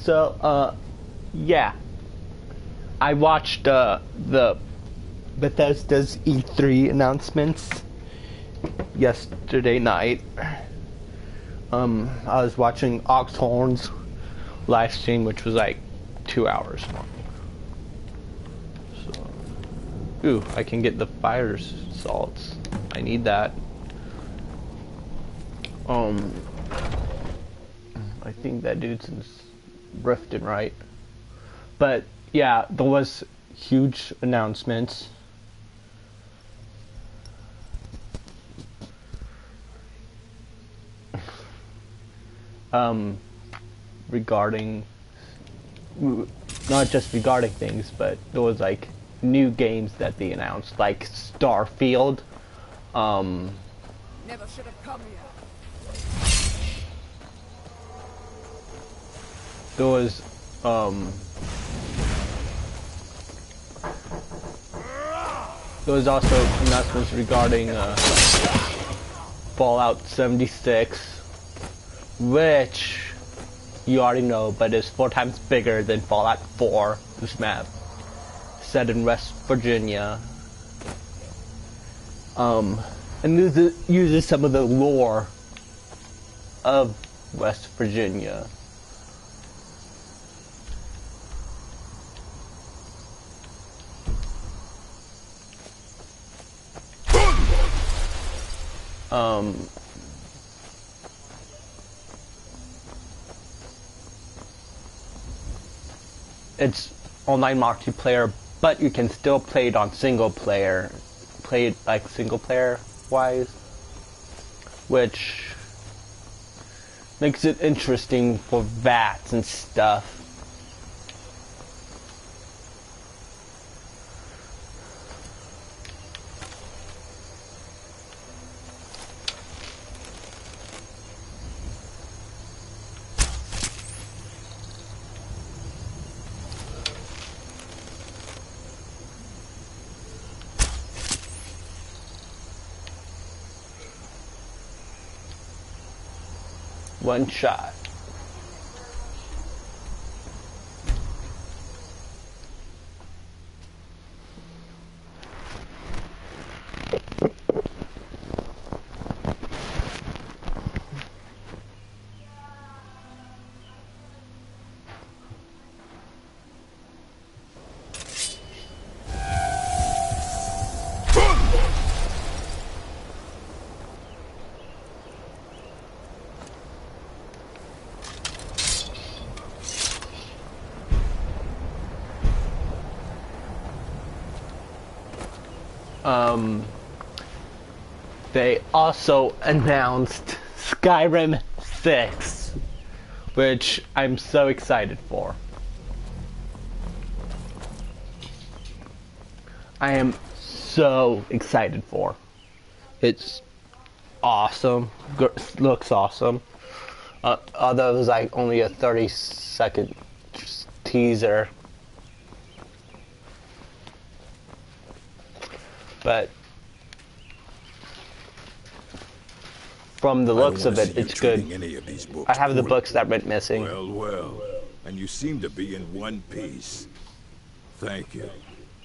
So, yeah. I watched the Bethesda's E3 announcements yesterday night. I was watching Oxhorn's live stream, which was like 2 hours long. So, ooh, I can get the fire salts. I need that. I think that dude's in Riften, right? But yeah, there was huge announcements. Regarding, not just regarding things, but there was like new games that they announced, like Starfield. Never should have come here. There was also announcements regarding Fallout 76, which you already know, but is 4 times bigger than Fallout 4. This map, set in West Virginia, and uses some of the lore of West Virginia. It's online multiplayer, but you can still play it on single player. Play it like single player wise, which makes it interesting for VATs and stuff. One shot. They also announced Skyrim 6, which I'm so excited for. I am so excited for. It's awesome. Looks awesome. Although it was like only a 30-second teaser. But from the looks of it, it's good. I have the books that went missing. Well, and you seem to be in one piece. Thank you.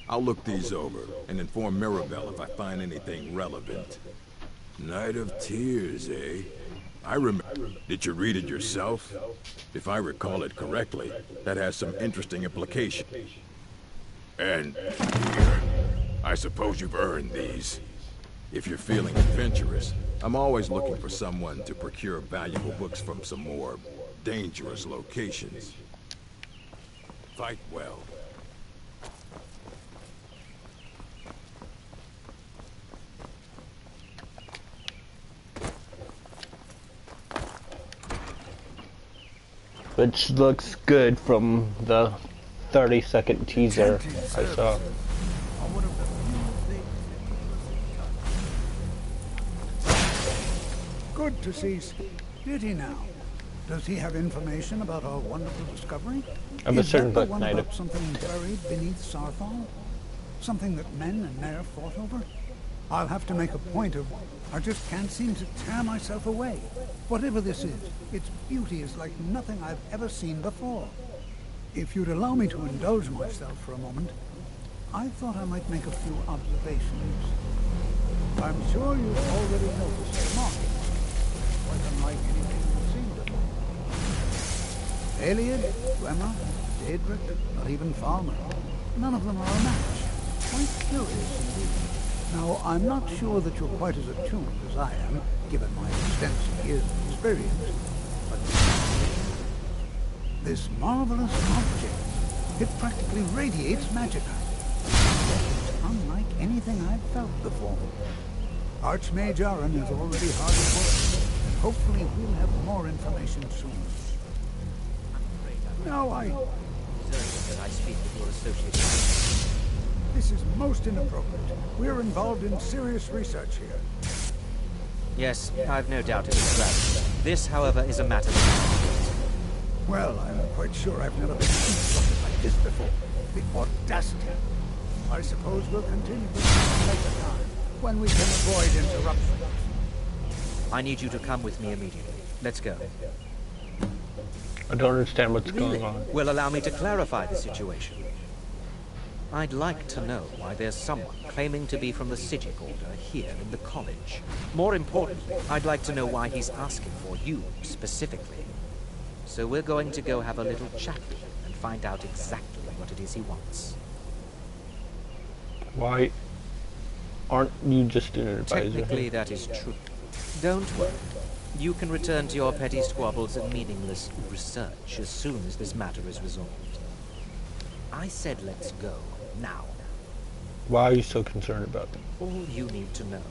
I'll look these over and inform Mirabelle if I find anything relevant. Night of Tears, eh? I remember. Did you read it yourself? If I recall it correctly, that has some interesting implications. And here, I suppose you've earned these. If you're feeling adventurous, I'm always looking for someone to procure valuable books from some more dangerous locations. Fight well. Which looks good from the 30-second teaser I saw. Good to see. Did he now? Does he have information about our wonderful discovery? I'm a certain book one about something buried beneath Sarthal? Something that men and Nair fought over? I'll have to make a point of... I just can't seem to tear myself away. Whatever this is, its beauty is like nothing I've ever seen before. If you'd allow me to indulge myself for a moment, I thought I might make a few observations. I'm sure you've already noticed the markings. Quite unlike anything you've seen before. Eliad, Gwemma, Daedric, not even Falmer. None of them are a match. Quite curious indeed. Now, I'm not sure that you're quite as attuned as I am, given my extensive years of experience, but this marvelous object, it practically radiates magicka. It's unlike anything I've felt before. Archmage Aaron is already hard at work, and hopefully we'll have more information soon. Now that I speak with your associate. This is most inappropriate. We're involved in serious research here. Yes, I've no doubt it is that. This, however, is a matter of... Well, I'm quite sure I've never been instructed like this before. The audacity. I suppose we'll continue this at a later time, when we can avoid interruptions. I need you to come with me immediately. Let's go. I don't understand what's going on. Will allow me to clarify the situation. I'd like to know why there's someone claiming to be from the Psijic Order here in the college. More importantly, I'd like to know why he's asking for you, specifically. So we're going to go have a little chat with him and find out exactly what it is he wants. Why aren't you just an advisor? Technically, that is true. Don't worry. You can return to your petty squabbles and meaningless research as soon as this matter is resolved. I said let's go, now. Why are you so concerned about them? All you need to know.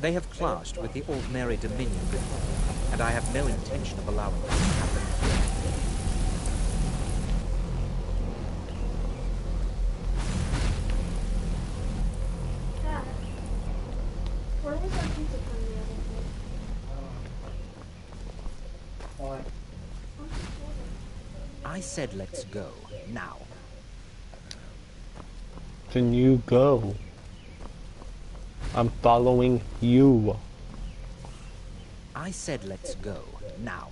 They have clashed with the ordinary Dominion before, and I have no intention of allowing that to happen here. I said let's go, now. Then you go. I'm following you. I said let's go, now.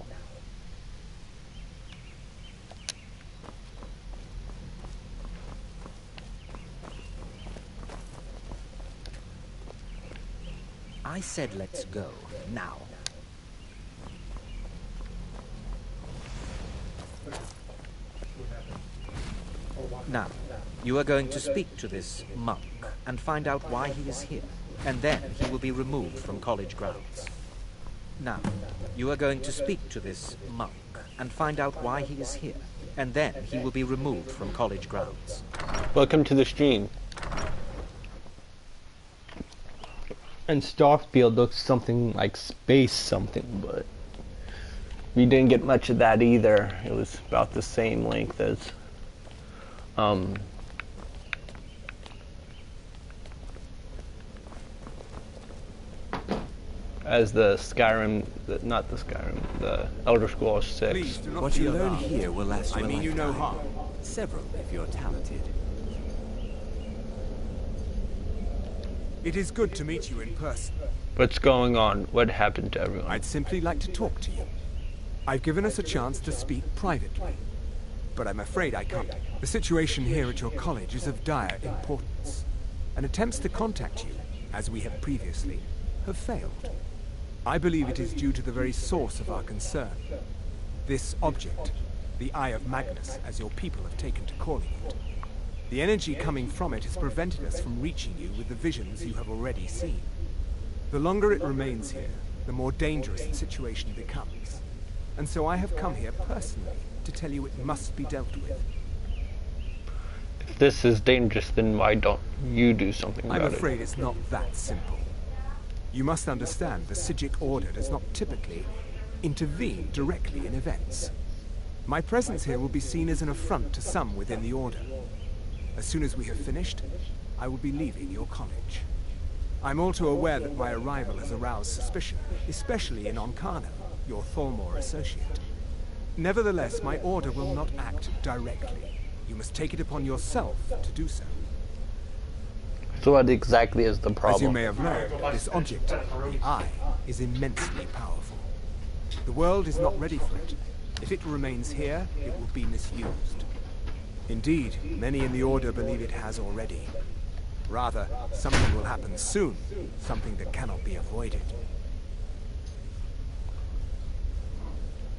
I said let's go, now. Now, you are going to speak to this monk and find out why he is here, and then he will be removed from college grounds. Now, you are going to speak to this monk and find out why he is here, and then he will be removed from college grounds. Welcome to the stream. And Starfield looks something like space something, but we didn't get much of that either. It was about the same length as the Skyrim, not the Skyrim, the Elder Scrolls 6. Please, do not What you be learn alarmed. here will last you I a mean you no lifetime. harm. Several if you're talented. It is good to meet you in person. What's going on? What happened to everyone? I'd simply like to talk to you. I've given us a chance to speak privately, but I'm afraid I can't. The situation here at your college is of dire importance, and attempts to contact you, as we have previously, have failed. I believe it is due to the very source of our concern. This object, the Eye of Magnus, as your people have taken to calling it. The energy coming from it has prevented us from reaching you with the visions you have already seen. The longer it remains here, the more dangerous the situation becomes. And so I have come here personally to tell you it must be dealt with. If this is dangerous, then why don't you do something about it? I'm afraid it's not that simple. You must understand the Psijic Order does not typically intervene directly in events. My presence here will be seen as an affront to some within the Order. As soon as we have finished, I will be leaving your college. I'm all too aware that my arrival has aroused suspicion, especially in Onkano, your Thalmor associate. Nevertheless, my order will not act directly. You must take it upon yourself to do so. So what exactly is the problem? As you may have learned, this object, the Eye, is immensely powerful. The world is not ready for it. If it remains here, it will be misused. Indeed, many in the Order believe it has already. Rather, something will happen soon, something that cannot be avoided.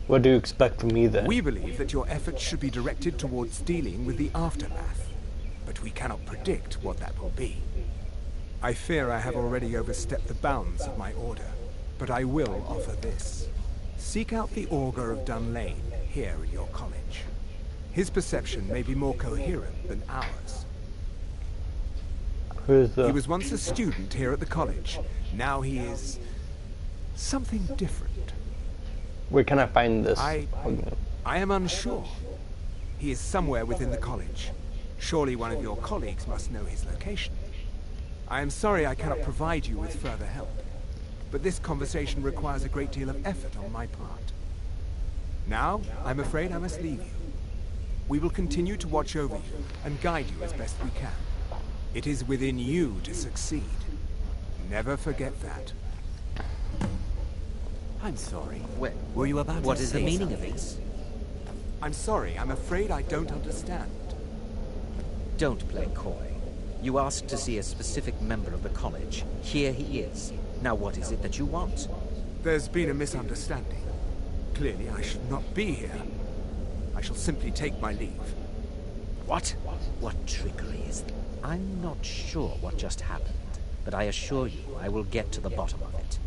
What do you expect from me then? We believe that your efforts should be directed towards dealing with the aftermath, but we cannot predict what that will be. I fear I have already overstepped the bounds of my order, but I will offer this. Seek out the Augur of Dunlane here in your college. His perception may be more coherent than ours. Who's the... He was once a student here at the college. Now he is... something different. Where can I find this? I am unsure. He is somewhere within the college. Surely one of your colleagues must know his location. I am sorry I cannot provide you with further help, but this conversation requires a great deal of effort on my part. Now, I'm afraid I must leave you. We will continue to watch over you and guide you as best we can. It is within you to succeed. Never forget that. I'm sorry. Well, Were you about to what is the say meaning something? of this? I'm sorry, I'm afraid I don't understand. Don't play coy. You asked to see a specific member of the college. Here he is. Now what is it that you want? There's been a misunderstanding. Clearly I should not be here. I shall simply take my leave. What? What trickery is that? I'm not sure what just happened, but I assure you I will get to the bottom of it.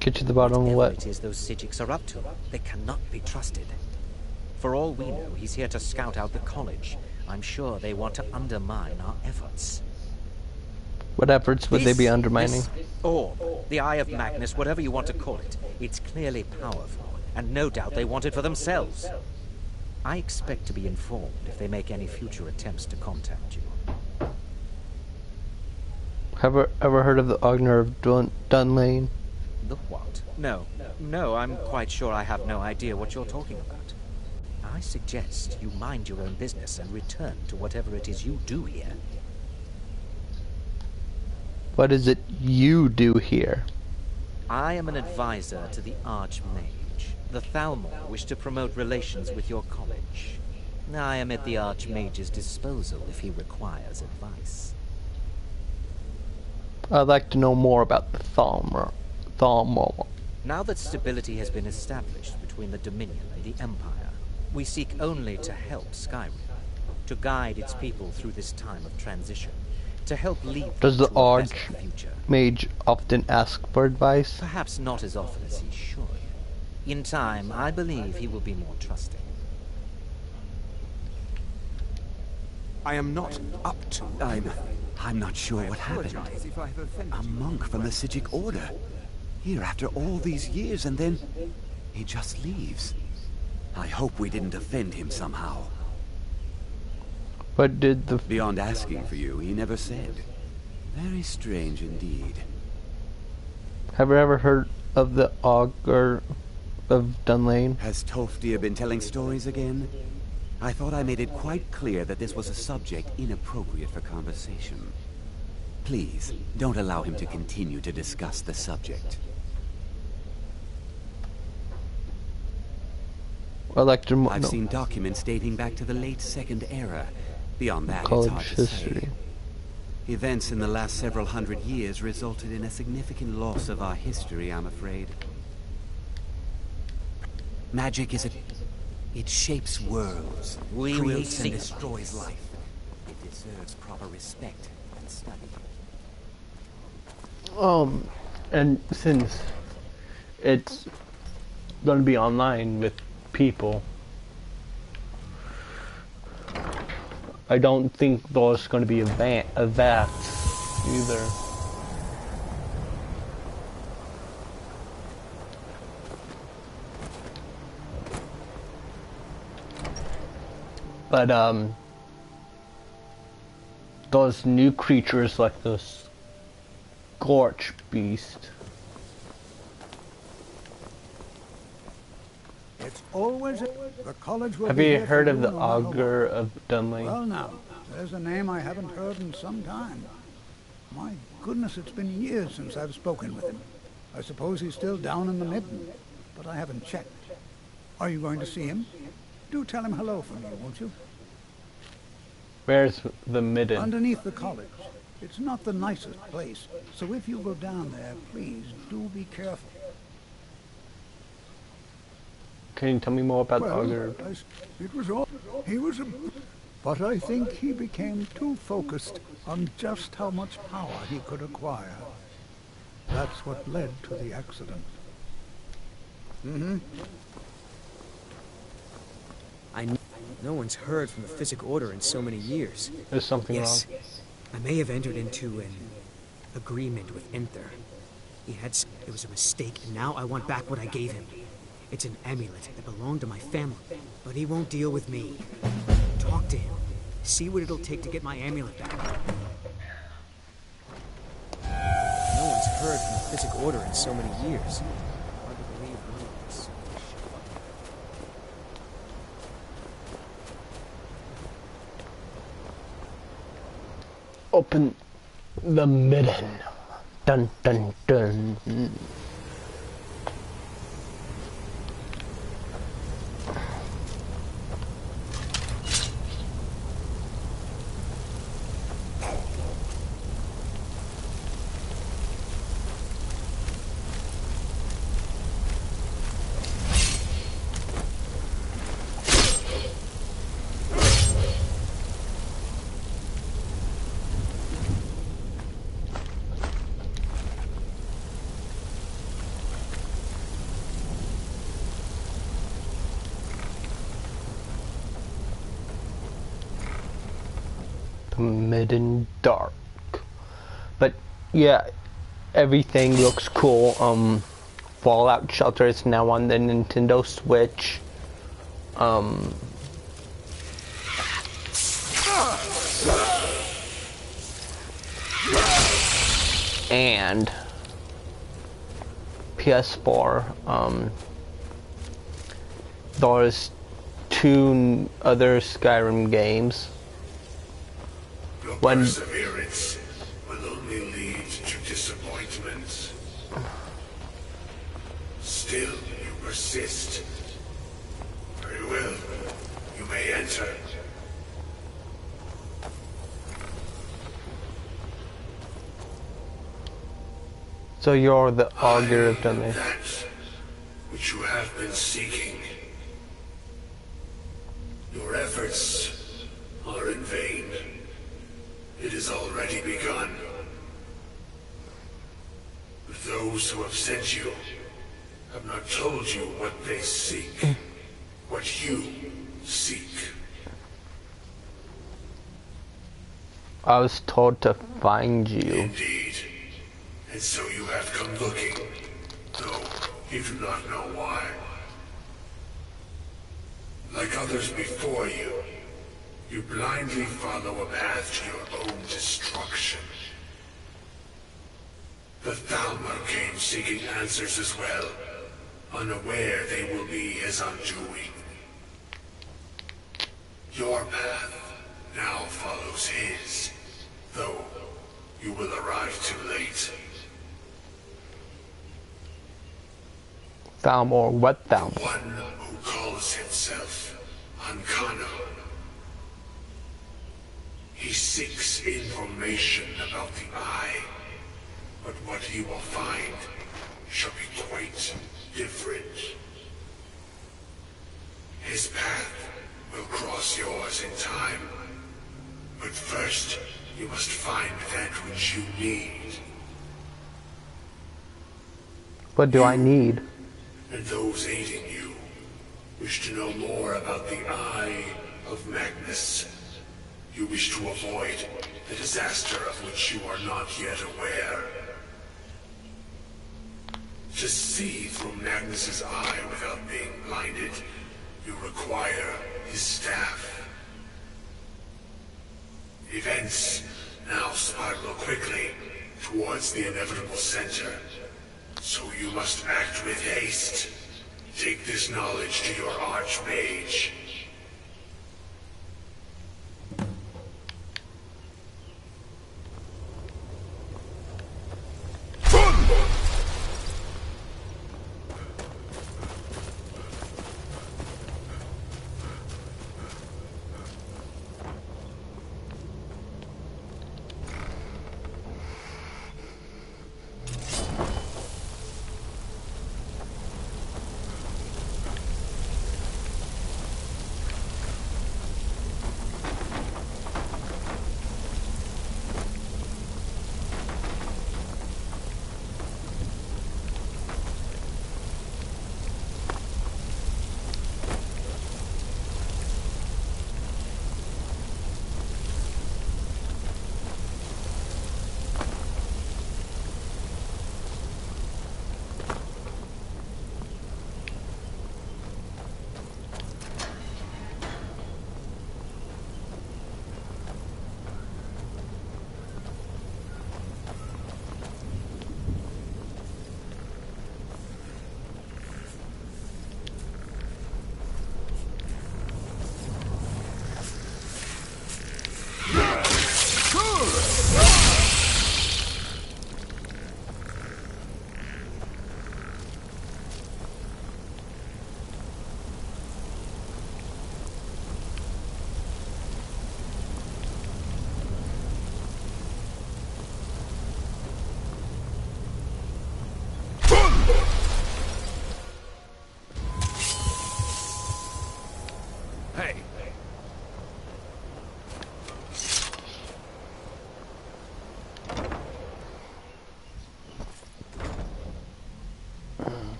Get to the bottom of Whatever what? it is those Psijics are up to, they cannot be trusted. For all we know, he's here to scout out the college. I'm sure they want to undermine our efforts. What efforts would they be undermining? This orb, the Eye of Magnus, whatever you want to call it, it's clearly powerful, and no doubt they want it for themselves. I expect to be informed if they make any future attempts to contact you. Have you ever heard of the Augur of Dunlane? The what? No, I'm quite sure I have no idea what you're talking about. I suggest you mind your own business and return to whatever it is you do here. What is it you do here? I am an advisor to the Archmage. The Thalmor wish to promote relations with your college. I am at the Archmage's disposal if he requires advice. I'd like to know more about the Thalmor. Now that stability has been established between the Dominion and the Empire, we seek only to help Skyrim, to guide its people through this time of transition, to help lead them Does the to a better future. Archmage often ask for advice? Perhaps not as often as he should. In time, I believe he will be more trusting. I am not up to... I'm not sure I what happened. apologize if I have offended A you. monk from the Psijic Order. Here after all these years, and then he just leaves. I hope we didn't offend him somehow. What did the... Beyond asking for you, he never said. Very strange indeed. Have you ever heard of the Augur of Dunlane? Has Toftia been telling stories again? I thought I made it quite clear that this was a subject inappropriate for conversation. Please, don't allow him to continue to discuss the subject. I'd like to... I've seen documents dating back to the late Second Era. Beyond that, it's college hard to history. say. Events in the last several hundred years resulted in a significant loss of our history, I'm afraid. Magic is it shapes worlds, We will creates see and about destroys this. life. It deserves proper respect and study. And since it's going to be online with people, I don't think there's going to be events either. But those new creatures like the Scorch Beast. It's always the college will Have be you here heard for of you the no matter what. Augur of Dunlane? Well now, there's a name I haven't heard in some time. My goodness, it's been years since I've spoken with him. I suppose he's still down in the Midden, but I haven't checked. Are you going to see him? Do tell him hello for me, won't you? Where's the midden? Underneath the college. It's not the nicest place, so if you go down there, please do be careful. Can you tell me more about Well, Augur? it was all... He was a... But I think he became too focused on just how much power he could acquire. That's what led to the accident. No one's heard from the Physic Order in so many years. There's something wrong. I may have entered into an agreement with Enther. It was a mistake, and now I want back what I gave him. It's an amulet that belonged to my family, but he won't deal with me. Talk to him. See what it'll take to get my amulet back. No one's heard from the Physic Order in so many years. Hard to believe one of us. Open the midden. Dun dun dun. Midden dark, but yeah, everything looks cool. Fallout Shelter is now on the Nintendo Switch. And PS4. There's 2 other Skyrim games. Your perseverance will only lead to disappointment. Still, you persist. Very well. You may enter. So you're the Augur of Dunne. That which you have been seeking. Your efforts are in vain. It has already begun. Those who have sent you have not told you what they seek, what you seek. I was told to find you. Indeed. And so you have come looking, though you do not know why. Like others before you, you blindly follow a path to your own destruction. The Thalmor came seeking answers as well, unaware they will be his undoing. Your path now follows his, though you will arrive too late. Thalmor, what Thalmor? One who calls himself Ankano. He seeks information about the Eye, but what he will find shall be quite different. His path will cross yours in time, but first you must find that which you need. What do I need? And those aiding you wish to know more about the Eye of Magnus. You wish to avoid the disaster of which you are not yet aware. To see through Magnus's eye without being blinded, you require his staff. Events now spiral quickly towards the inevitable center, so you must act with haste. Take this knowledge to your Archmage.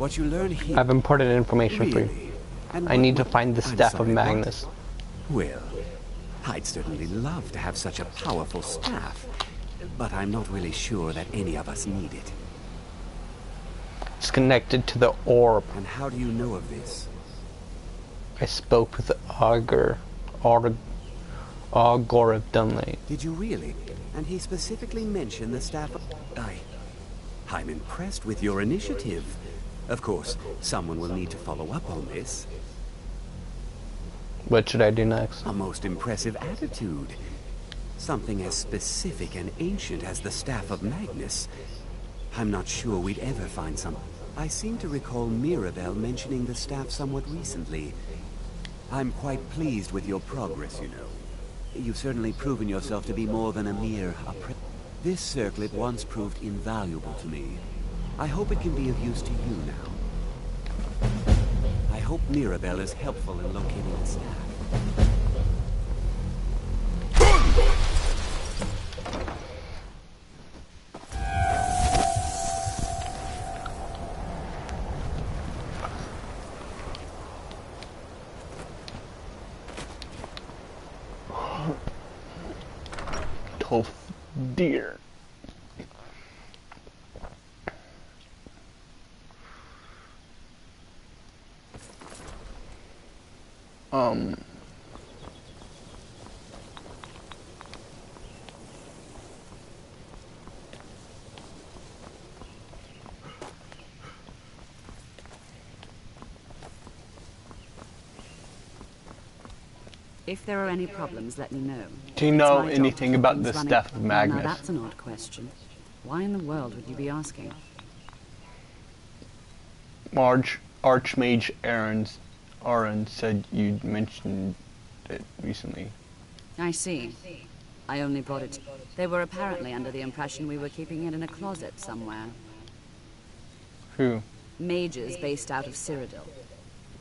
What you learn I here... have important information for you. Really? And I what need to would- find the I'm Staff of sorry, what? Magnus. Well, I'd certainly love to have such a powerful staff, but I'm not really sure that any of us need it. It's connected to the orb. And how do you know of this? I spoke with Augur of Dunley. Did you really? And he specifically mentioned the staff of... I'm impressed with your initiative. Of course, someone will need to follow up on this. What should I do next? A most impressive attitude. Something as specific and ancient as the Staff of Magnus. I'm not sure we'd ever find some... I seem to recall Mirabelle mentioning the staff somewhat recently. I'm quite pleased with your progress, you know. You've certainly proven yourself to be more than a mere apprentice. This circlet once proved invaluable to me. I hope it can be of use to you now. I hope Mirabelle is helpful in locating the staff. Oh dear. If there are any problems, let me know. Do you know It's my job anything to keep about things the running. Staff of Now Magnus? that's an odd question. Why in the world would you be asking? Archmage Aaron said you'd mentioned it recently. I see. I only brought it. They were apparently under the impression we were keeping it in a closet somewhere. Who? Mages based out of Cyrodiil.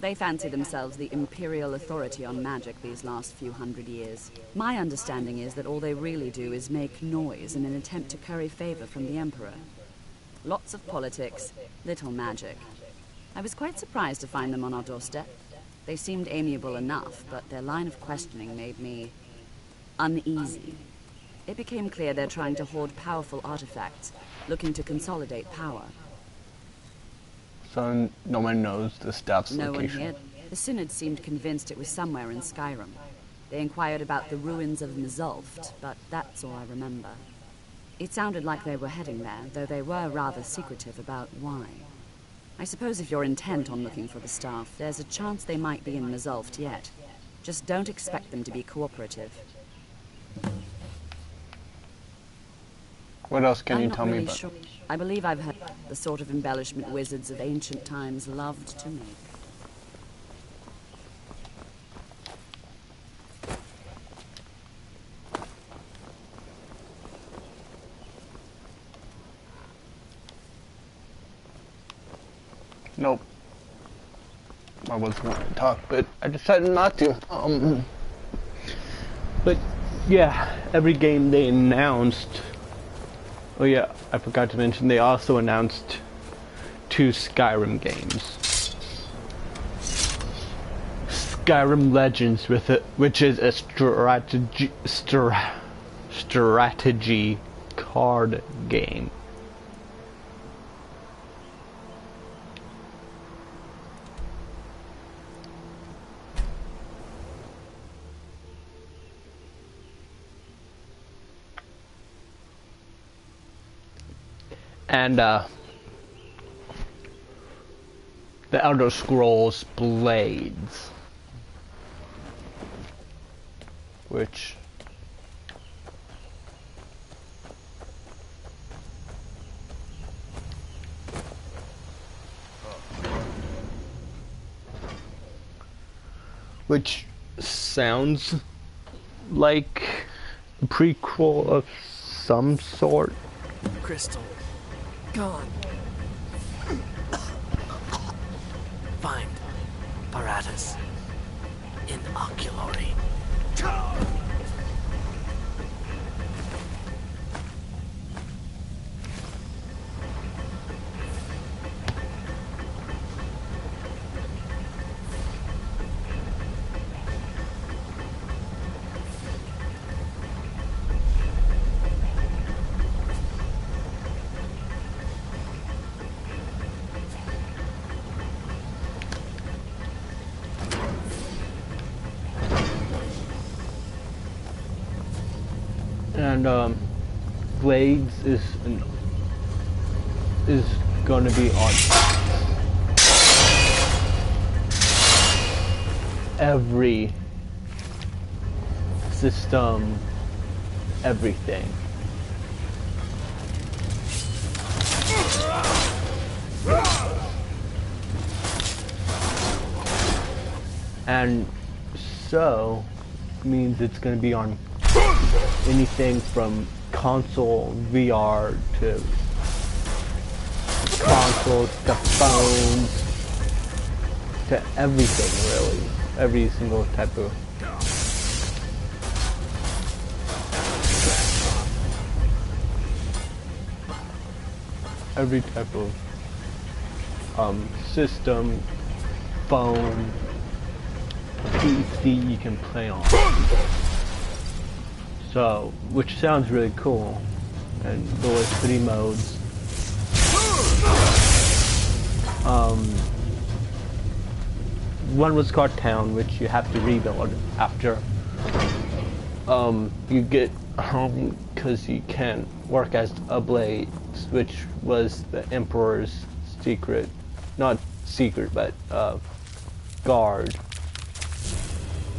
They fancy themselves the imperial authority on magic these last few hundred years. My understanding is that all they really do is make noise in an attempt to curry favor from the Emperor. Lots of politics, little magic. I was quite surprised to find them on our doorstep. They seemed amiable enough, but their line of questioning made me uneasy. It became clear they're trying to hoard powerful artifacts, looking to consolidate power. So no one knows the staff's No one location. here. The Synod seemed convinced it was somewhere in Skyrim. They inquired about the ruins of Mzulft, but that's all I remember. It sounded like they were heading there, though they were rather secretive about why. I suppose if you're intent on looking for the staff, there's a chance they might be in Mzulft yet. Just don't expect them to be cooperative. What else can I'm you not tell me really about? sure. I believe I've heard the sort of embellishment wizards of ancient times loved to make. Nope. I was wanting to talk, but I decided not to. But yeah, every game they announced. Oh yeah, I forgot to mention they also announced 2 Skyrim games. Skyrim Legends which is a strategy card game. And the Elder Scrolls Blades, which sounds like a prequel of some sort. Crystal. Gone. Find apparatus in oculory. And blades is going to be on every system, everything. And so means it's going to be on anything from console VR to consoles to phones to everything, really. Every single type of system, phone, PC you can play on. So, which sounds really cool. And those 3 modes. One was called Town, which you have to rebuild after you get home, because you can't work as a blade, which was the Emperor's secret, not secret, but guard.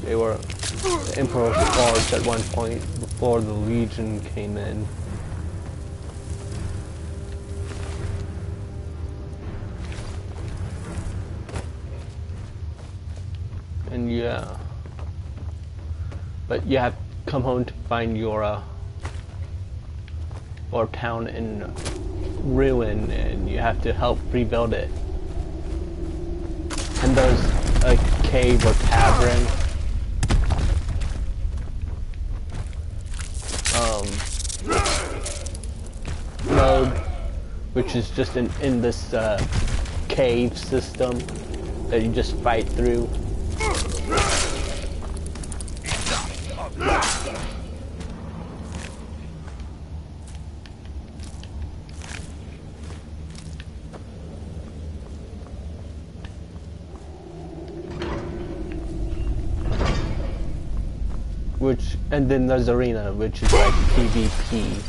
They were the Emperor's guards at one point before the Legion came in. And yeah, but you have to come home to find your or town in ruin, and you have to help rebuild it. And there's a cave or tavern. Mode, which is just in this cave system that you just fight through. And then there's Arena, which is like PvP.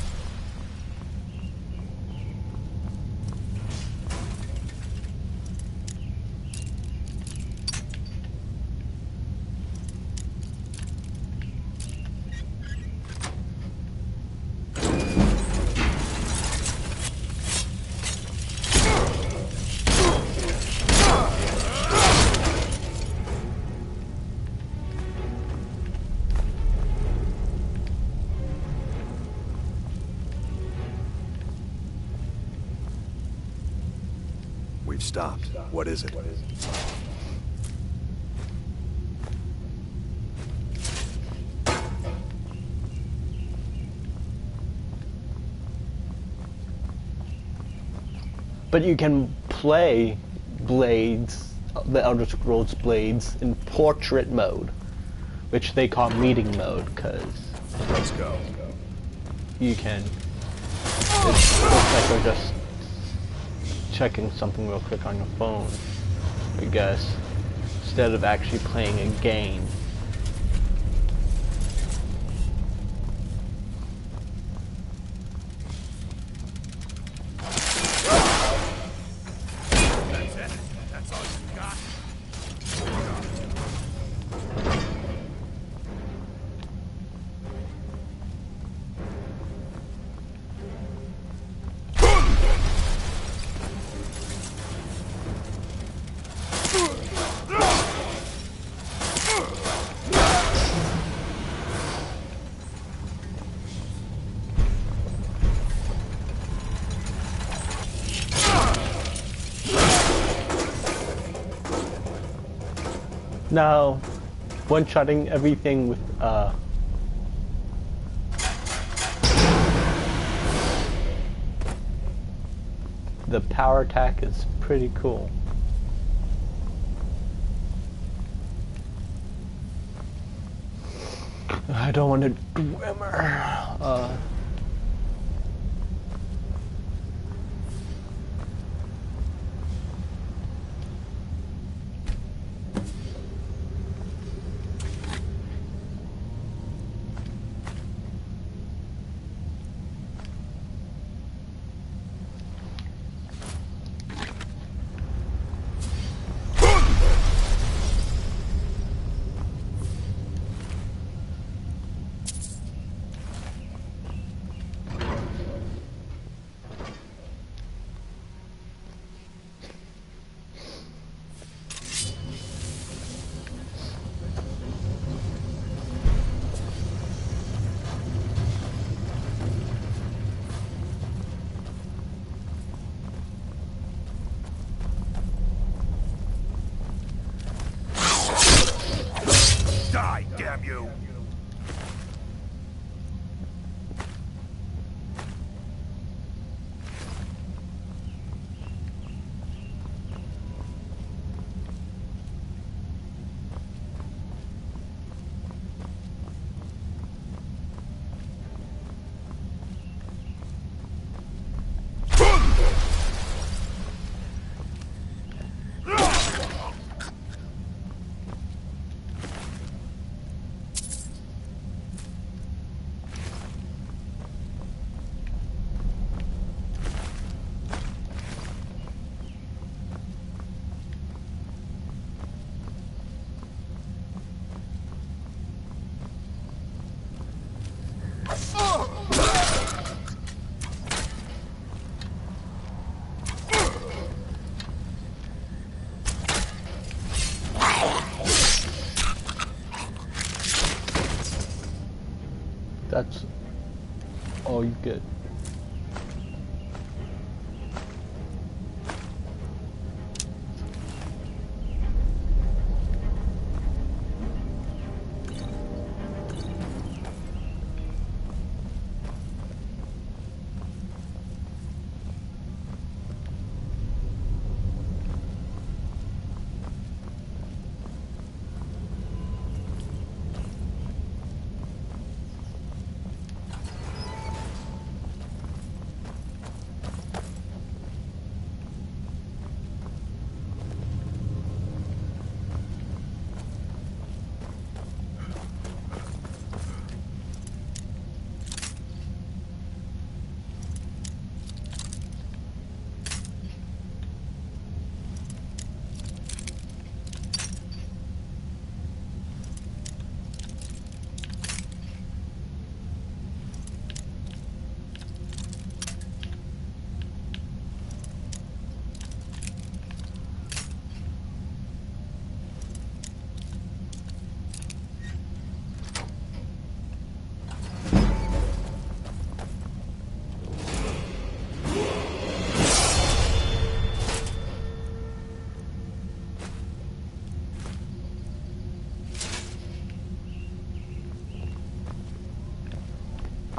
We've stopped. What is it? But you can play Blades, the Elder Scrolls Blades, in portrait mode, which they call meeting mode, because let's go. You can. It looks like we're just checking something real quick on your phone, I guess, instead of actually playing a game. Now, one-shotting everything with, the power attack is pretty cool. I don't want to Dwemer. help you. That's all you get.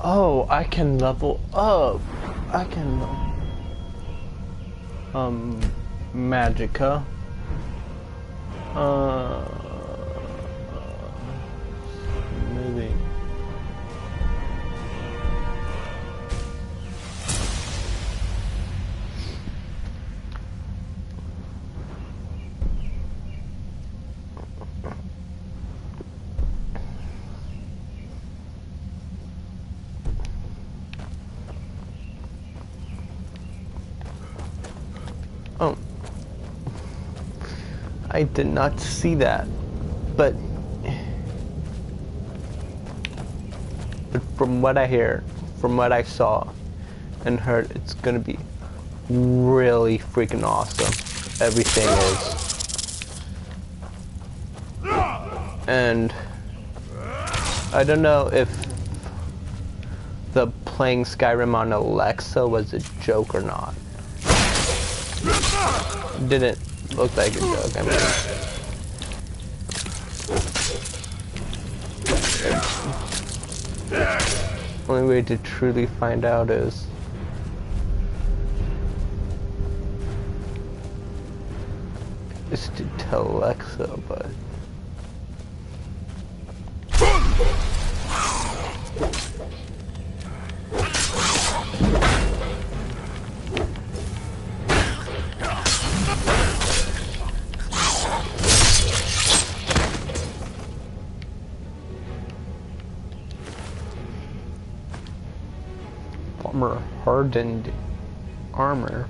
Oh, I can level up. I can Magica. Moving. Oh, I did not see that, but from what I hear, from what I saw and heard, it's gonna be really freaking awesome. Everything is, and I don't know if the playing Skyrim on Alexa was a joke or not. Didn't look like a joke. I mean, only way to truly find out is to tell Alexa, but hardened armor.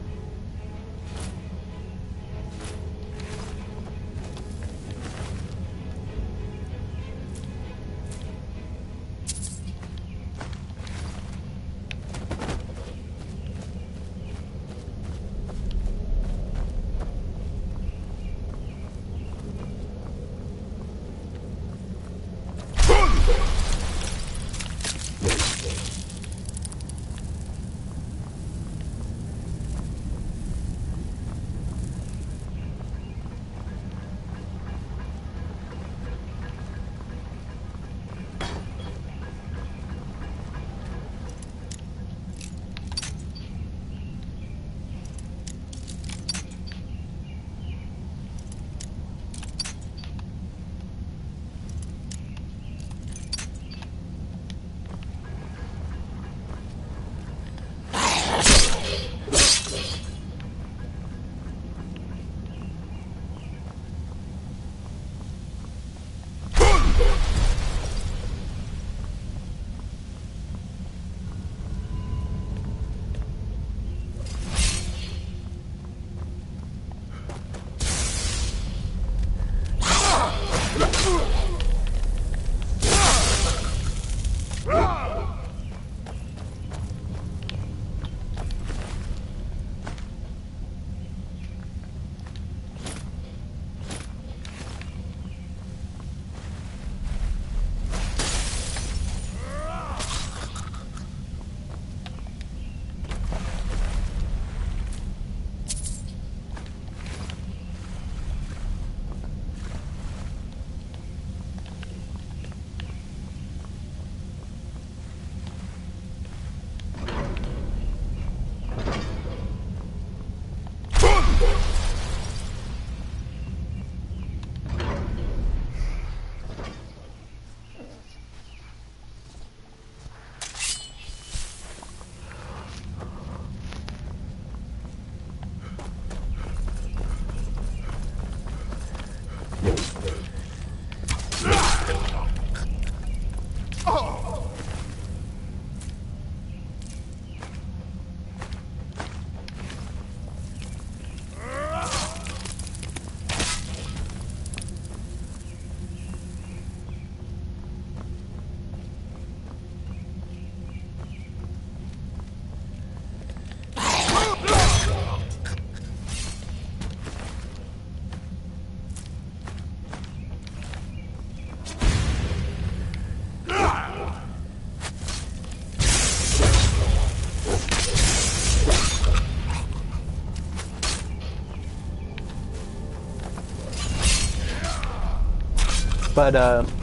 But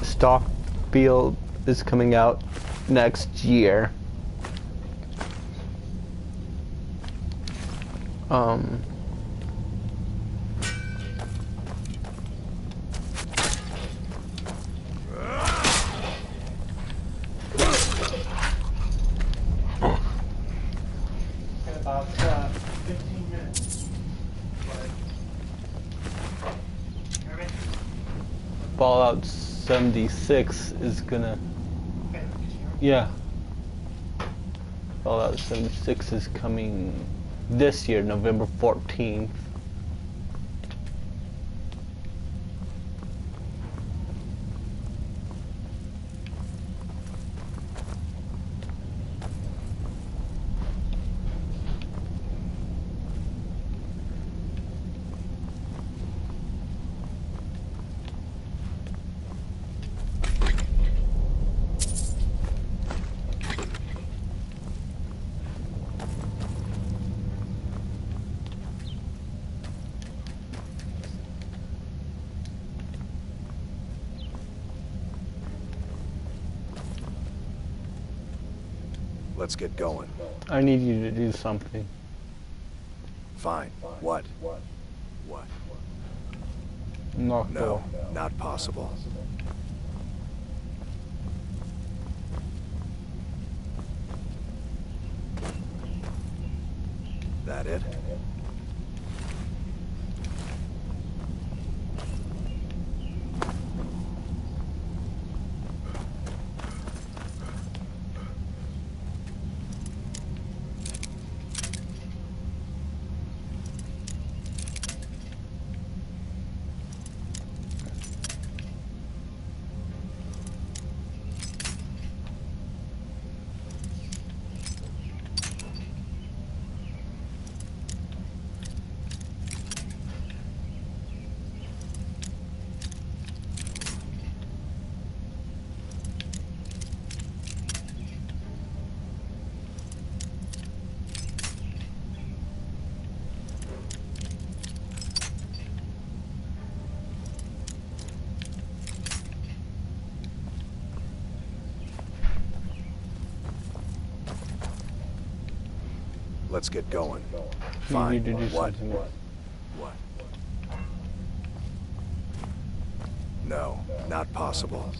Starfield is coming out next year. About 15 minutes. Fallout 76 is gonna... Yeah. Fallout 76 is coming this year, November 14th. Let's get going. I need you to do something. Fine. What? What? Knock No, door. not possible. That it? Let's get going. You Fine. need to do What? something. What? No, not possible.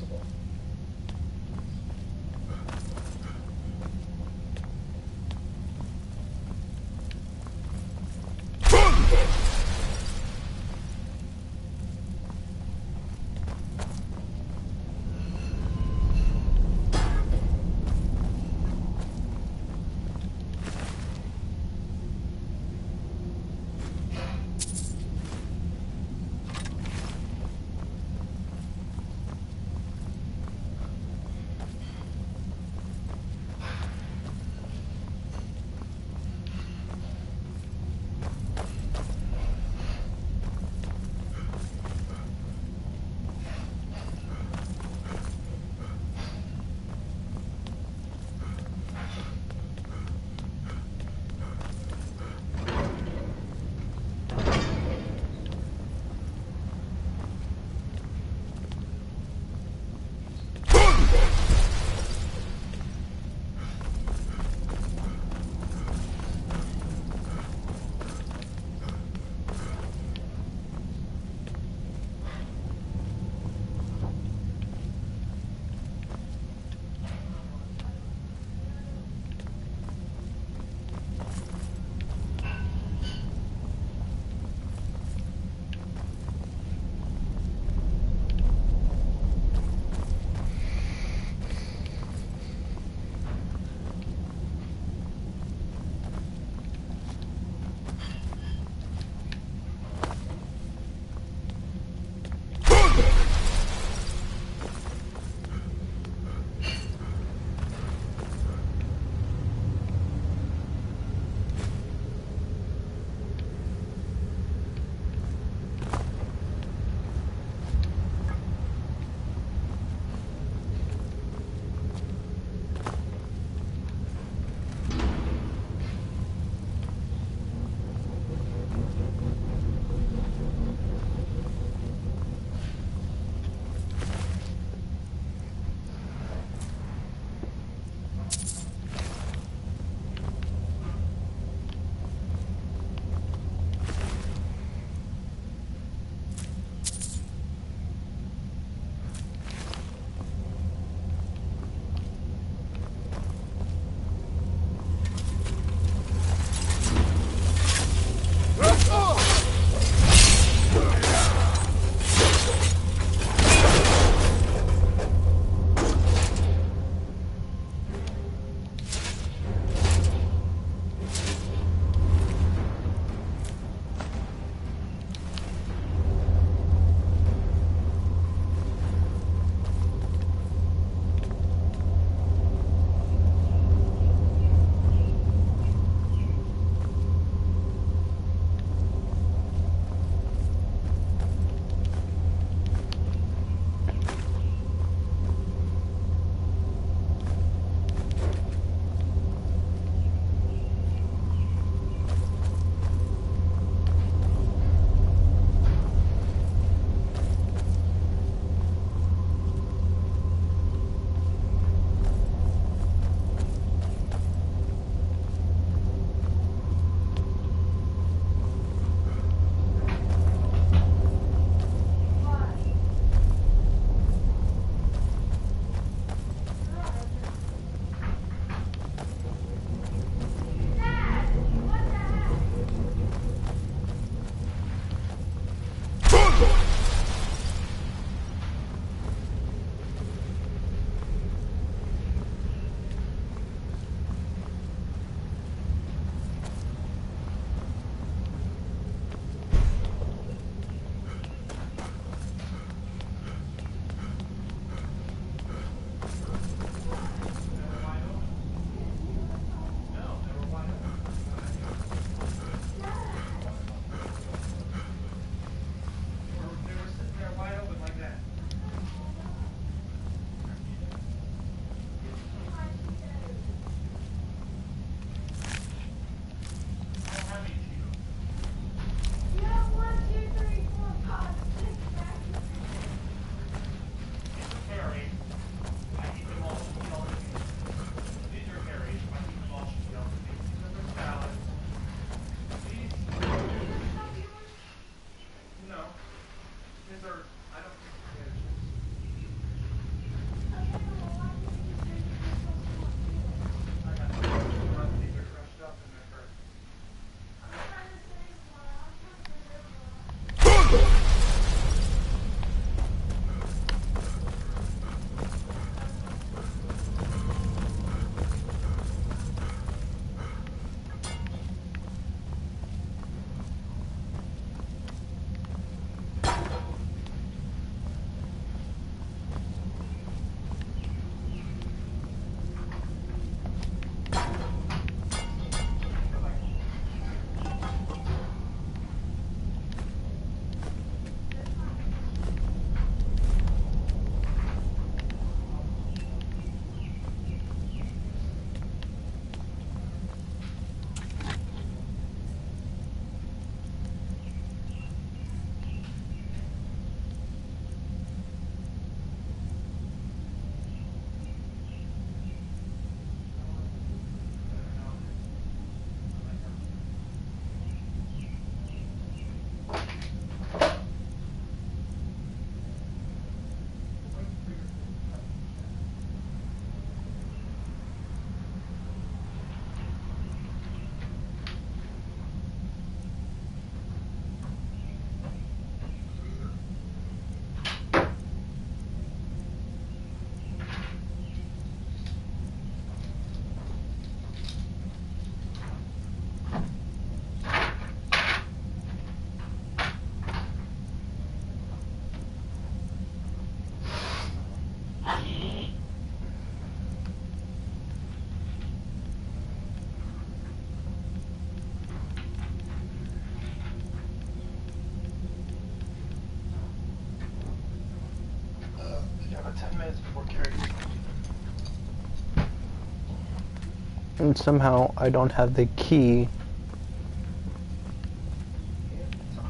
And somehow I don't have the key.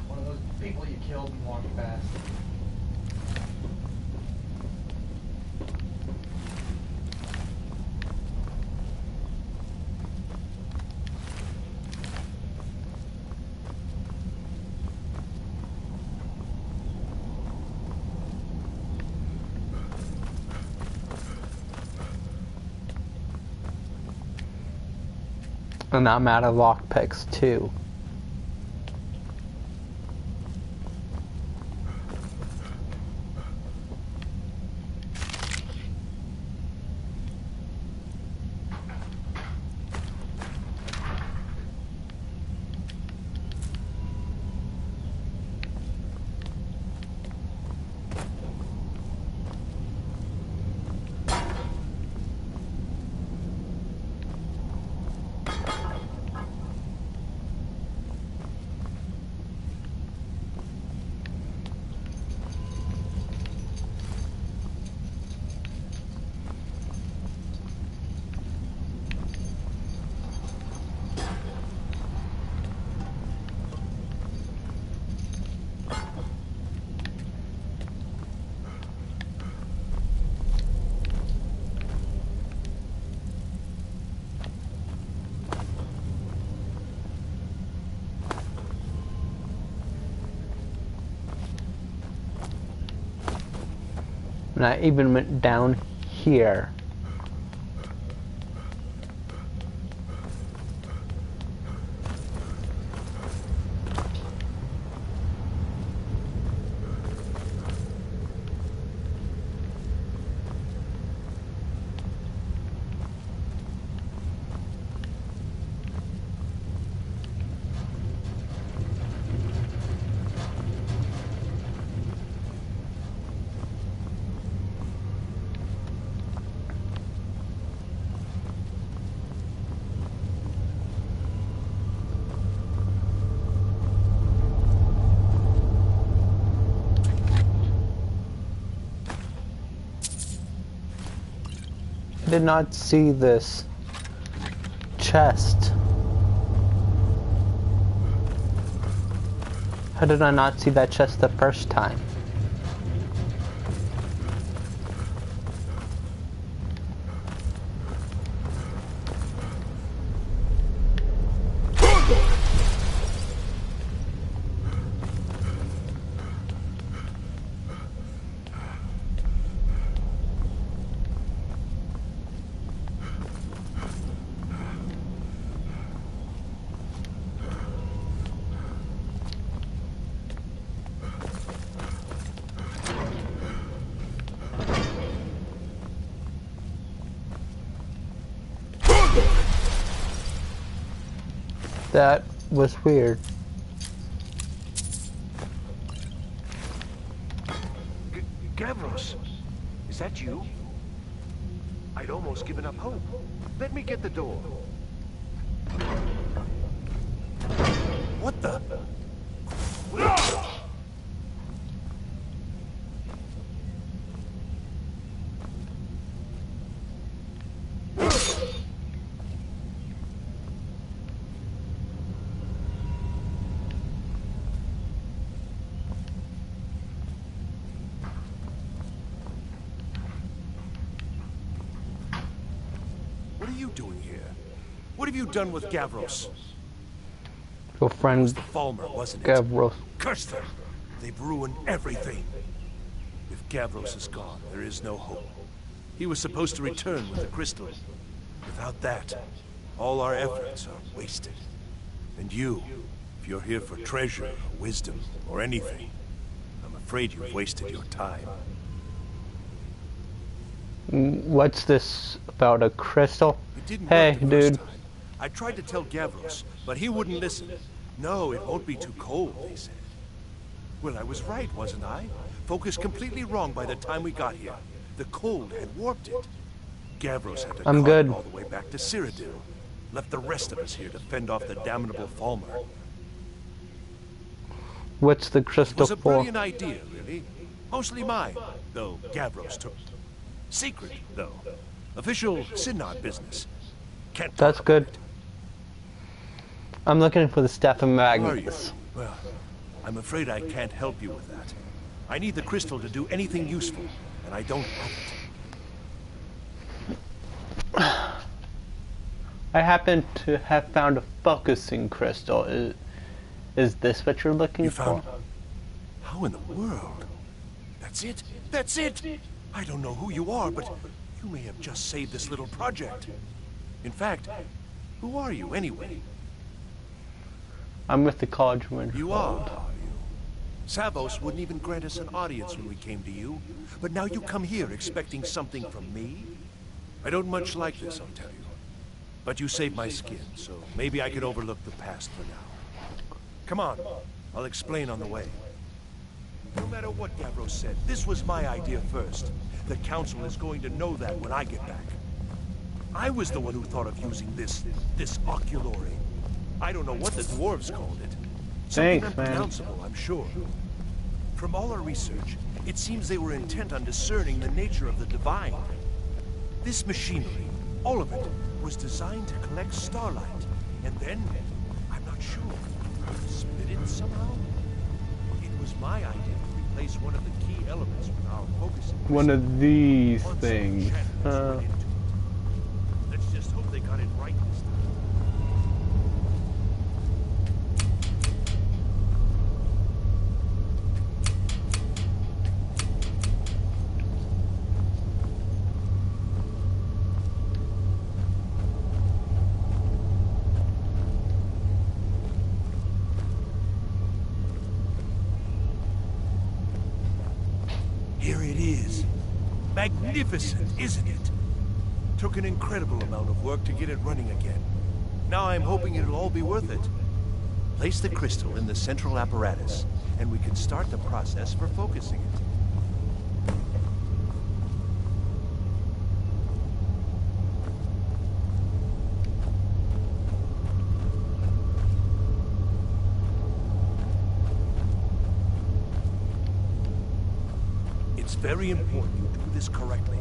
One of those people you killed and walked past. And I'm out of lockpicks too. And I even went down here. I did not see this chest. How did I not see that chest the first time? That was weird. Gavros, is that you? I'd almost given up hope. Let me get the door. What the? What are you doing here? What have you done with Gavros? Your friend The Falmer, wasn't it? Gavros. Curse them! They've ruined everything. If Gavros is gone, there is no hope. He was supposed to return with the crystal. Without that, all our efforts are wasted. And you, if you're here for treasure, or wisdom, or anything, I'm afraid you've wasted your time. What's this about a crystal? It didn't Hey, work the dude. first time. I tried to tell Gavros, but he wouldn't listen. No, it won't be too cold, they said. Well, I was right, wasn't I? Focused completely wrong by the time we got here. The cold had warped it. Gavros had to I'm cart good. it all the way back to Cyrodiil. Left the rest of us here to fend off the damnable Falmer. What's the It crystal was a for? brilliant idea, really. Mostly mine, though Gavros took it. Secret, though. Official Synod business. Can't That's talk good. about it. I'm looking for the staff of Are you? Magnus. Well, I'm afraid I can't help you with that. I need the crystal to do anything useful, and I don't have it. I happen to have found a focusing crystal. Is this what you're looking You for? found... How in the world? That's it? That's it! I don't know who you are, but you may have just saved this little project. In fact, who are you anyway? I'm with the college when You are you? Savos wouldn't even grant us an audience when we came to you, but now you come here expecting something from me? I don't much like this, I'll tell you. But you saved my skin, so maybe I can overlook the past for now. Come on, I'll explain on the way. No matter what Gavros said, this was my idea first. The Council is going to know that when I get back. I was the one who thought of using this oculory. I don't know what the dwarves called it. Something Thanks, man. unpronounceable, I'm sure. From all our research, it seems they were intent on discerning the nature of the divine. This machinery, all of it, was designed to collect starlight. And then, I'm not sure, split it somehow? It was my idea to replace one of the key elements with our focusing. One of these Once things. enchantments went into it. Let's just hope they got it right this time. Here it is. Magnificent, isn't it? Took an incredible amount of work to get it running again. Now I'm hoping it'll all be worth it. Place the crystal in the central apparatus, and we can start the process for focusing it. It's very important you do this correctly.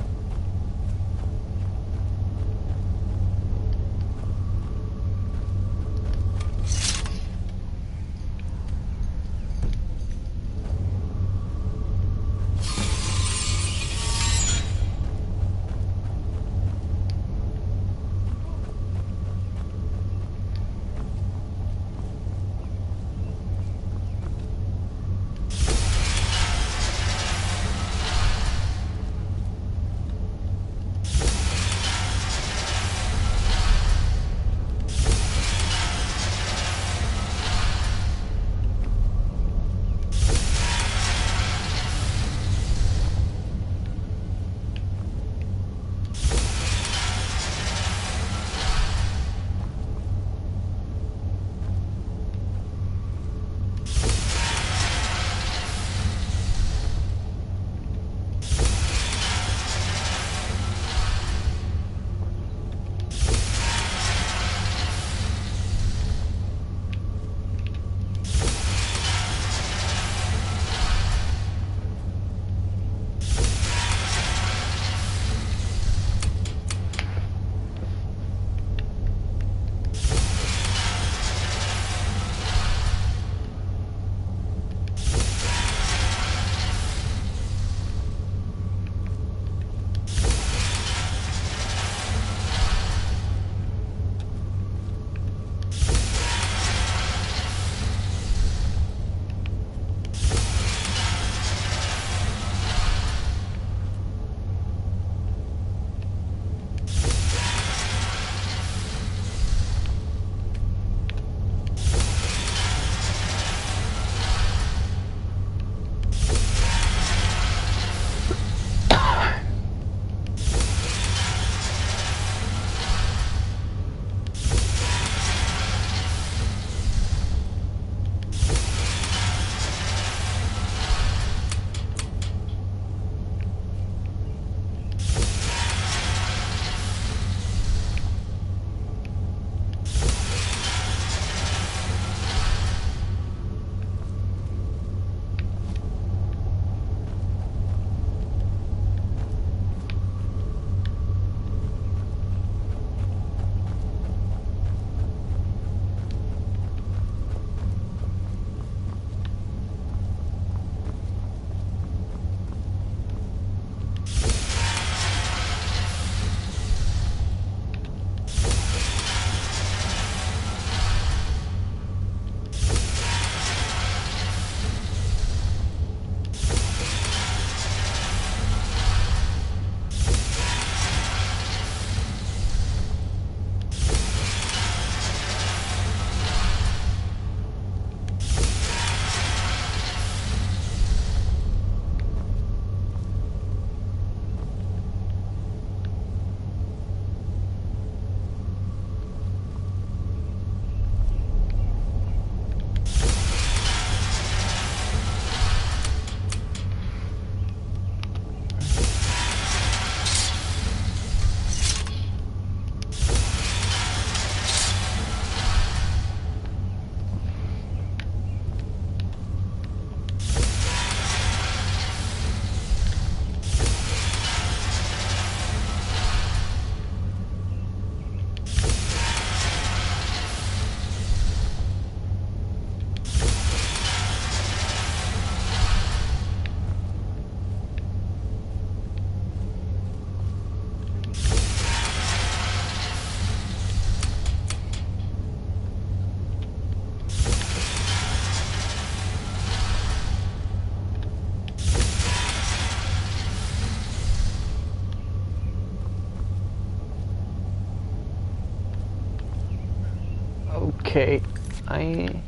Okay, I'm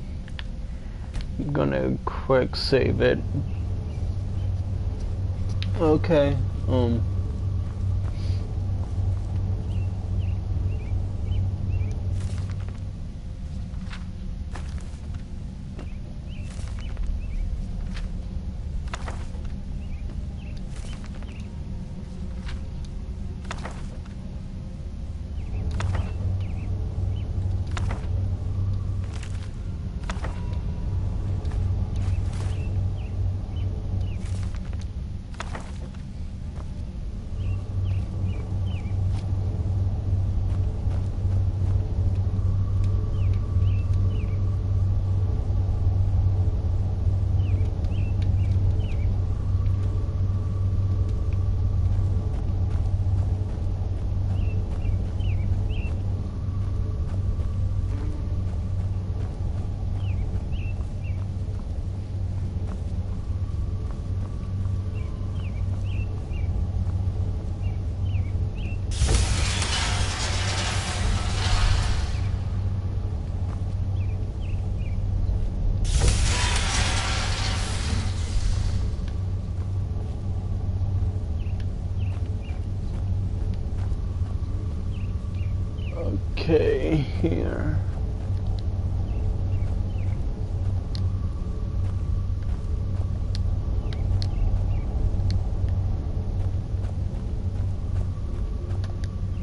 gonna quick save it. Okay, okay, here.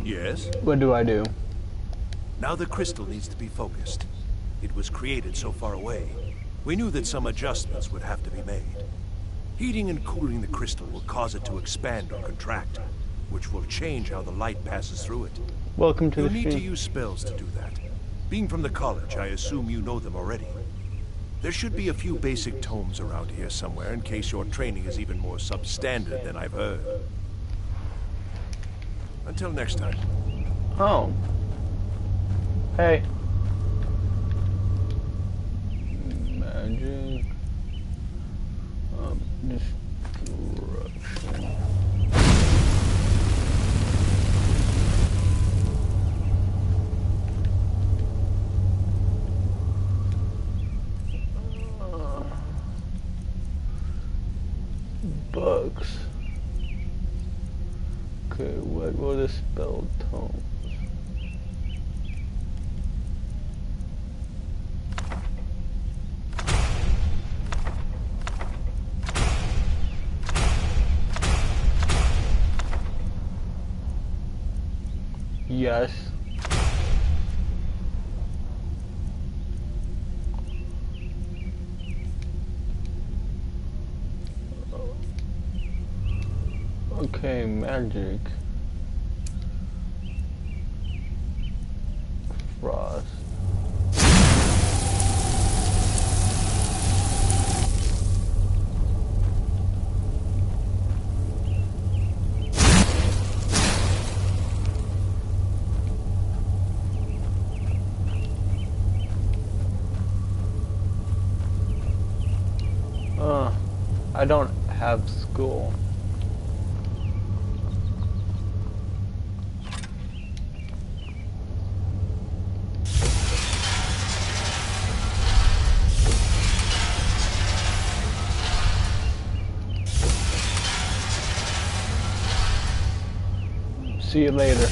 Yes? What do I do? Now the crystal needs to be focused. It was created so far away. We knew that some adjustments would have to be made. Heating and cooling the crystal will cause it to expand or contract, which will change how the light passes through it. Welcome to You'll the need to stream. use spells to do that. Being from the college, I assume you know them already. There should be a few basic tomes around here somewhere in case your training is even more substandard than I've heard. Until next time. Oh. Hey. Magic. Destruction. Bugs. Okay, what will the spell tone? Yes. Okay, magic. Frost. I don't have school. See you later.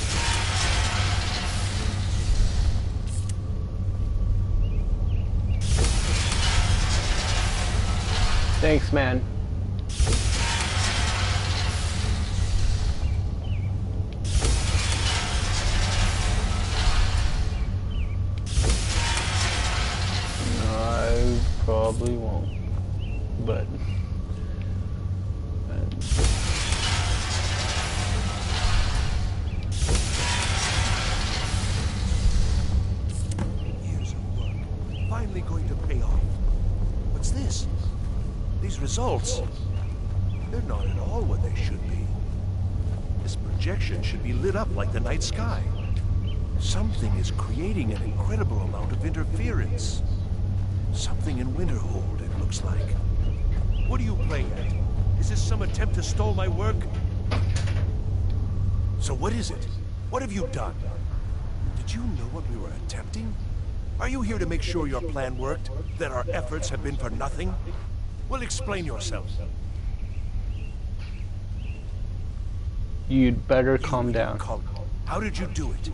Thanks, man. I probably won't, but Years of work finally going to pay off. What's this? These results, they're not at all what they should be. This projection should be lit up like the night sky. Something is creating an incredible amount of interference. Something in Winterhold, it looks like. What are you playing at? Is this some attempt to stall my work? So what is it? What have you done? Did you know what we were attempting? Are you here to make sure your plan worked? That our efforts have been for nothing? Well, explain yourself. You'd better calm down. How did you do it?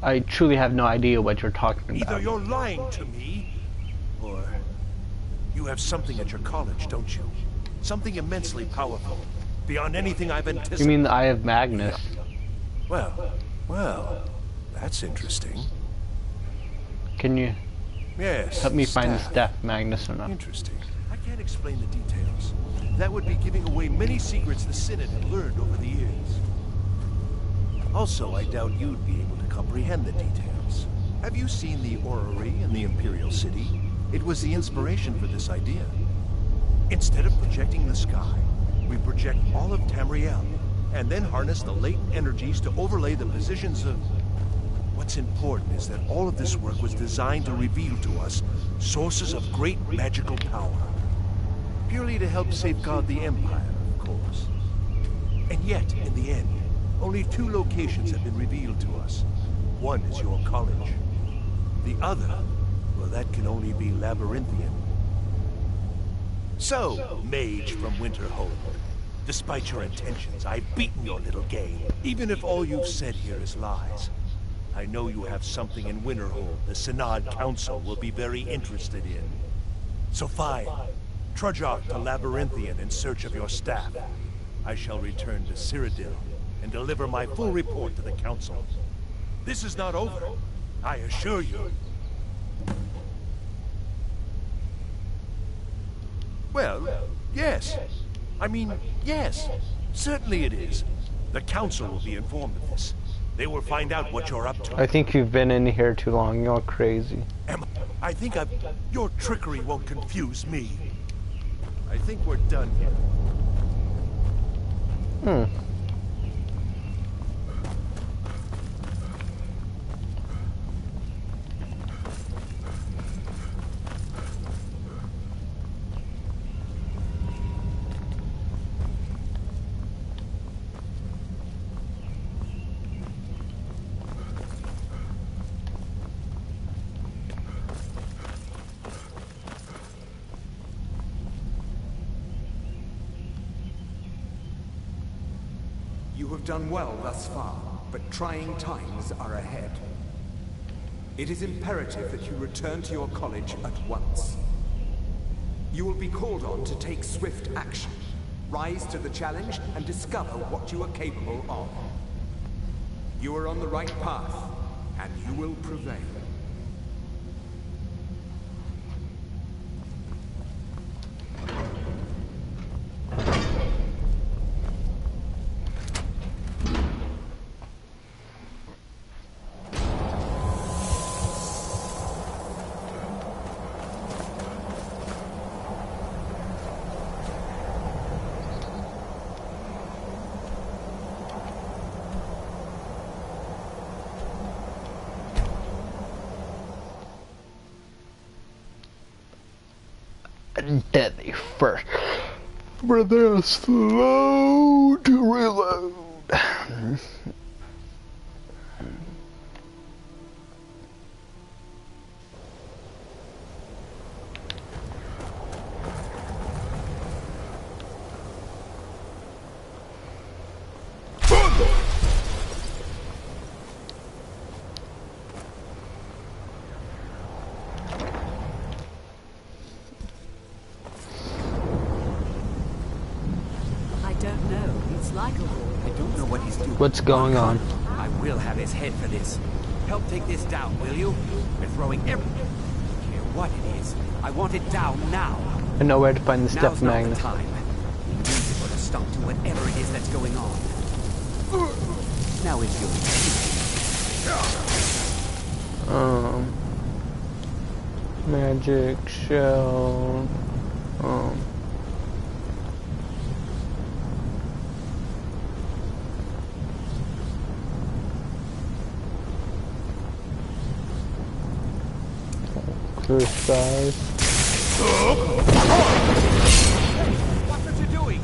I truly have no idea what you're talking about. Either you're lying to me, or you have something at your college, don't you? Something immensely powerful, beyond anything I've anticipated. You mean the Eye of Magnus? Well, that's interesting. Can you Yes, help me find the staff. staff Magnus or not? Interesting. I can't explain the details. That would be giving away many secrets the Synod have learned over the years. Also, I doubt you'd be able to comprehend the details. Have you seen the orrery in the Imperial City? It was the inspiration for this idea. Instead of projecting the sky, we project all of Tamriel, and then harness the latent energies to overlay the positions of... What's important is that all of this work was designed to reveal to us sources of great magical power. Purely to help safeguard the Empire, of course. And yet, in the end, only 2 locations have been revealed to us. One is your college. The other, well, that can only be Labyrinthian. So, mage from Winterhold, despite your intentions, I've beaten your little game. Even if all you've said here is lies, I know you have something in Winterhold the Synod Council will be very interested in. So fine, trudge off to Labyrinthian in search of your staff. I shall return to Cyrodiil and deliver my full report to the Council. This is not over, I assure you. Well, yes. I mean, yes. Certainly it is. The Council will be informed of this. They will find out what you're up to. I think you've been in here too long. You're crazy. I think your trickery won't confuse me. I think we're done here. You have done well thus far, but trying times are ahead. It is imperative that you return to your college at once. You will be called on to take swift action, rise to the challenge, and discover what you are capable of. You are on the right path, and you will prevail. Deadly first. But they're slow to reload. What's going on? I will have his head for this. Help take this down, will you? They're throwing everything. I don't care what it is. I want it down now. I know where to find the stuff, Magnus. Now's not the time. We need to put a stop to whatever it is that's going on. Now is your Magic shell. Size. What are you doing?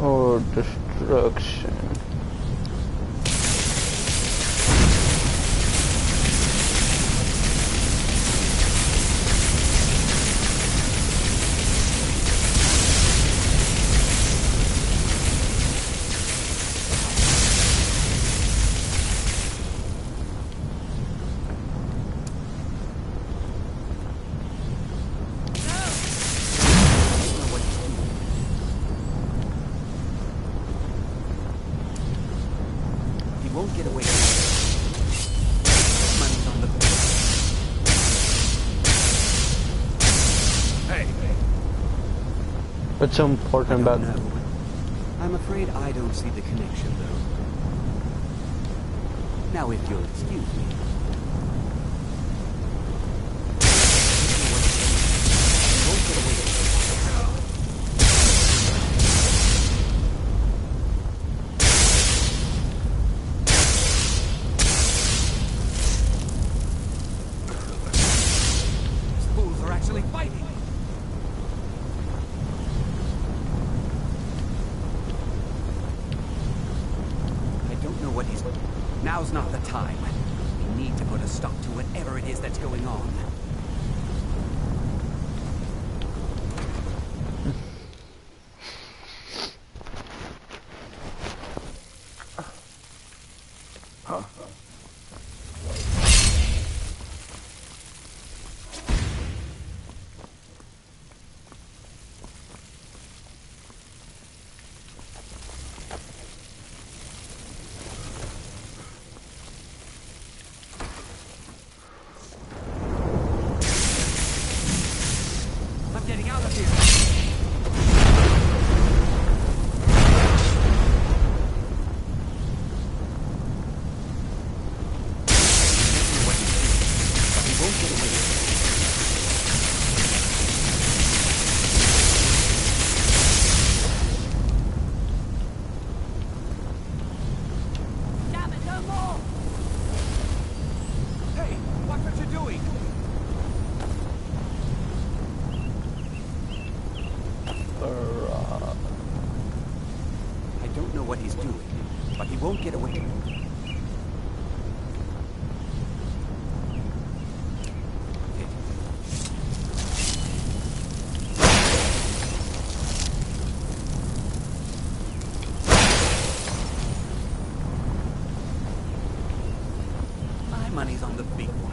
or destruction. Won't get away. Money's on the bill. Hey. What's so important about that? I'm afraid I don't see the connection, though. Now, if you'll excuse me. Won't get away. Fighting! I don't know what he's... Now's not the time. We need to put a stop to whatever it is that's going on. Getting out of here! Damn it, no more! Hey, watch what you're doing! I don't know what he's doing, but he won't get away. My money's on the big one.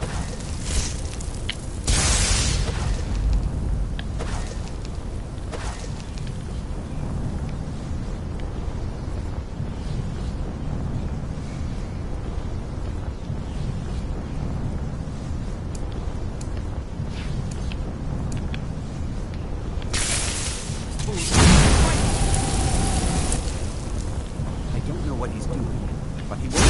I don't know what he's doing, but he won't.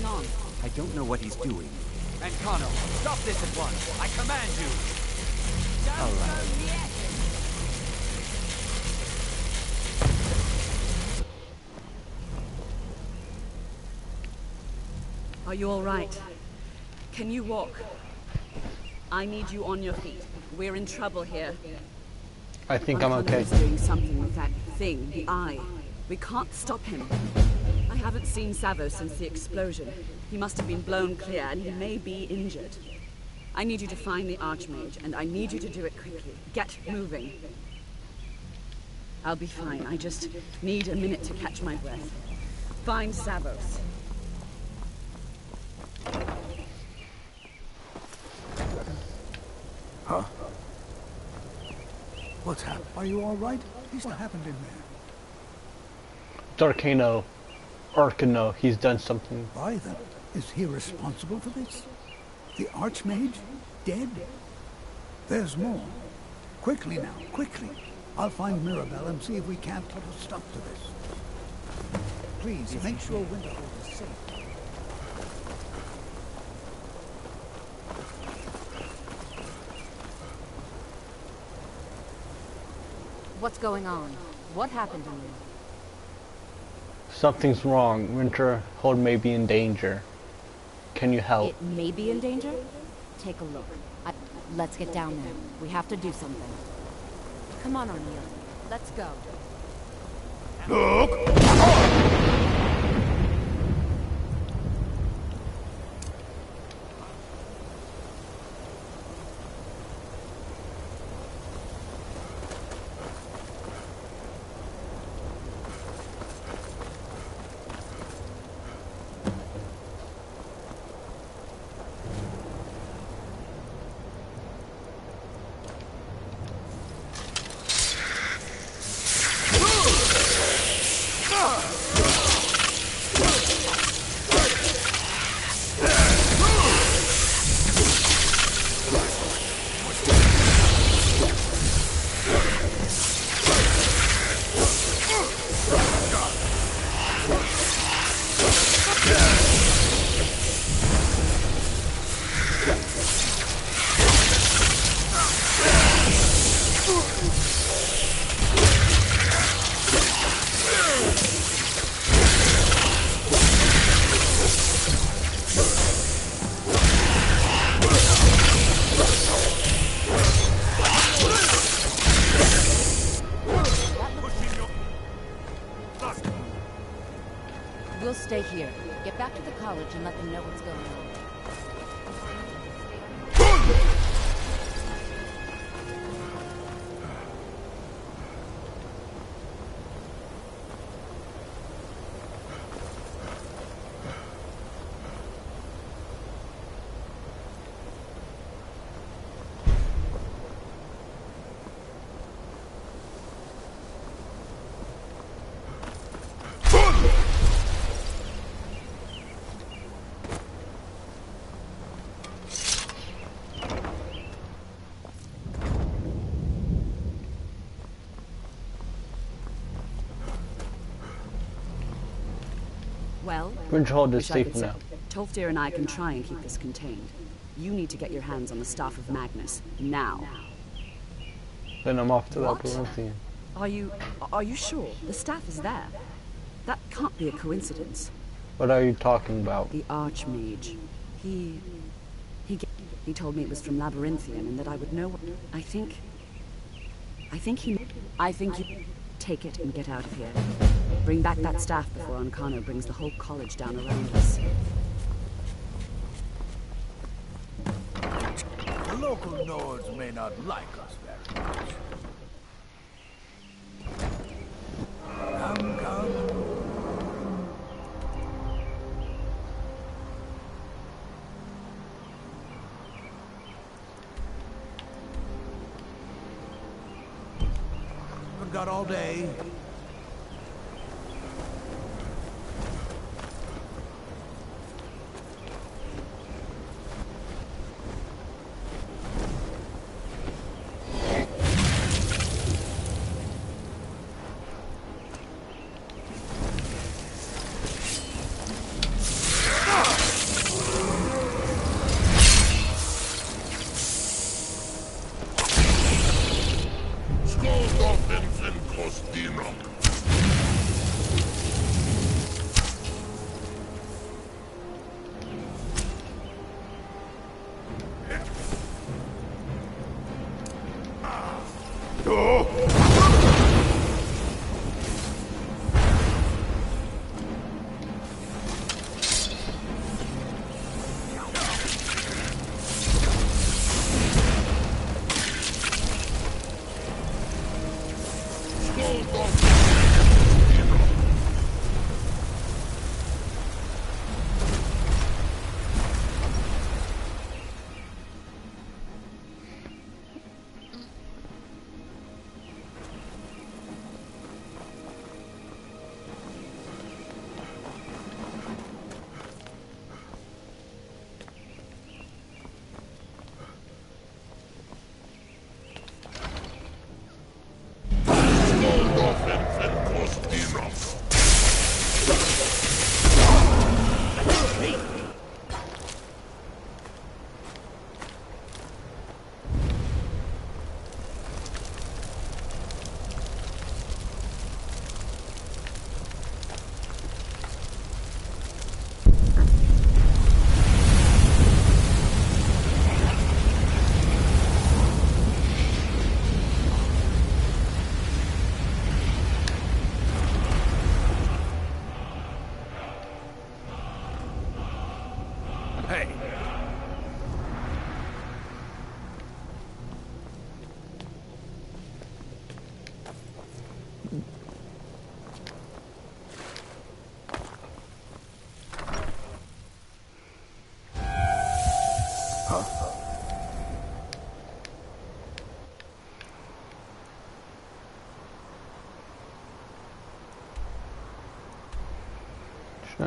On? I don't know what he's doing. Ancano, stop this at once! I command you! All right. Are you all right? Can you walk? I need you on your feet. We're in trouble here. I think I'm okay. He's doing something with that thing, the eye. We can't stop him. I haven't seen Savo since the explosion. He must have been blown clear, and he may be injured. I need you to find the Archmage, and I need you to do it quickly. Get moving. I'll be fine. I just need a minute to catch my breath. Find Savos. Huh? What's happened? Are you all right? What happened in there? It's Arcano. He's done something. Why then? Is he responsible for this? The Archmage? Dead? There's more. Quickly now, quickly. I'll find Mirabelle and see if we can't put a stop to this. Please, make sure Winterhold is safe. What's going on? What happened to you? Something's wrong. Winterhold may be in danger. Can you help? It may be in danger? Take a look. Let's get down there. We have to do something. Come on, O'Neill. Let's go. Look! We'll stay here. Get back to the college and let them know what's going on. Well, Winterhold is safe now. Tolfdir and I can try and keep this contained. You need to get your hands on the Staff of Magnus, now. Then I'm off to What? Labyrinthian. Are you sure? The staff is there. That can't be a coincidence. What are you talking about? The Archmage. He told me it was from Labyrinthian and that I would know. I think you take it and get out of here. Bring back that staff before Ancano brings the whole college down around us. The local Nords may not like us very much. Come. We've got all day. Skål, Dolphins and Costina. Trying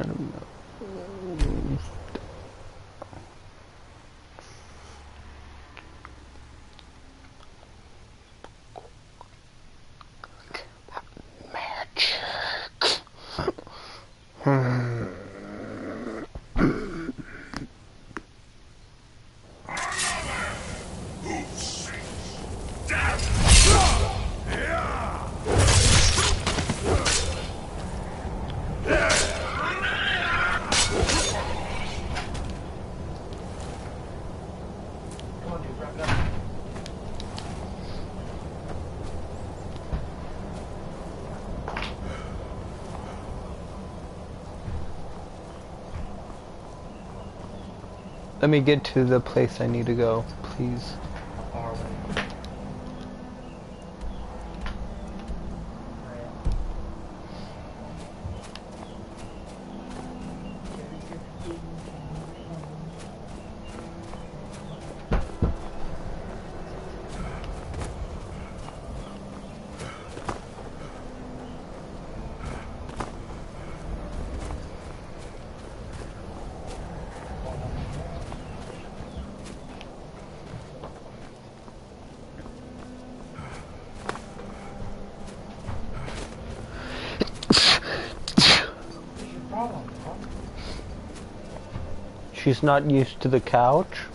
to let me get to the place I need to go, please. She's not used to the couch.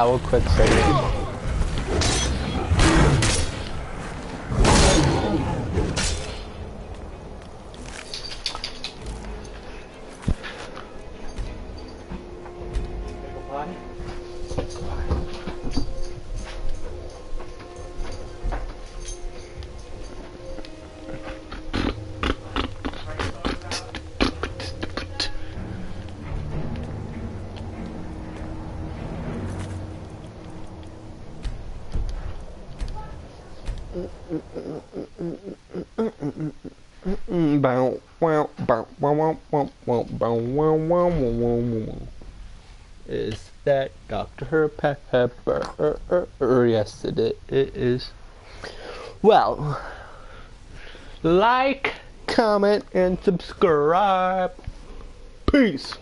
I will quit saving. Is that Dr. Pepper? Yes, it is. Well, like, comment, and subscribe. Peace.